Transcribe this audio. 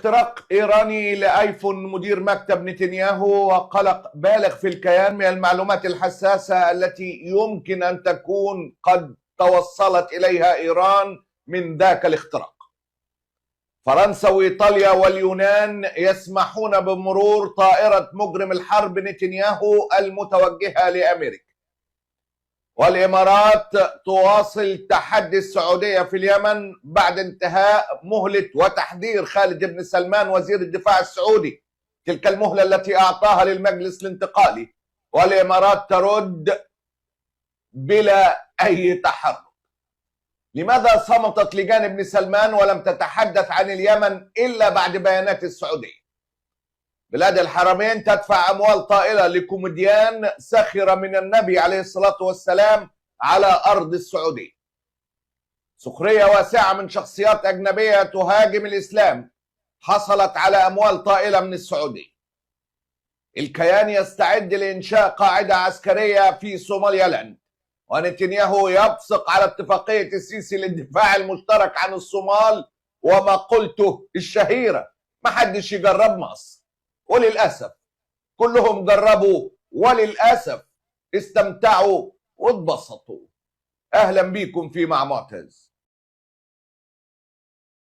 اختراق إيراني لآيفون مدير مكتب نتنياهو وقلق بالغ في الكيان من المعلومات الحساسة التي يمكن أن تكون قد توصلت إليها إيران من ذاك الاختراق. فرنسا وإيطاليا واليونان يسمحون بمرور طائرة مجرم الحرب نتنياهو المتوجهة لأمريكا. والإمارات تواصل تحدي السعودية في اليمن بعد انتهاء مهلة وتحذير خالد بن سلمان وزير الدفاع السعودي، تلك المهلة التي أعطاها للمجلس الانتقالي، والإمارات ترد بلا أي تحرك. لماذا صمتت لجان بن سلمان ولم تتحدث عن اليمن إلا بعد بيانات السعودية؟ بلاد الحرمين تدفع أموال طائلة لكوميديان سخر من النبي عليه الصلاة والسلام على أرض السعودية. سخرية واسعة من شخصيات أجنبية تهاجم الإسلام حصلت على أموال طائلة من السعودية. الكيان يستعد لإنشاء قاعدة عسكرية في صوماليلاند، ونتنياهو يبصق على اتفاقية السيسي للدفاع المشترك عن الصومال ومقولته الشهيرة محدش يجرب مصر. وللأسف كلهم جربوا وللأسف استمتعوا واتبسطوا. أهلا بيكم في مع معتز.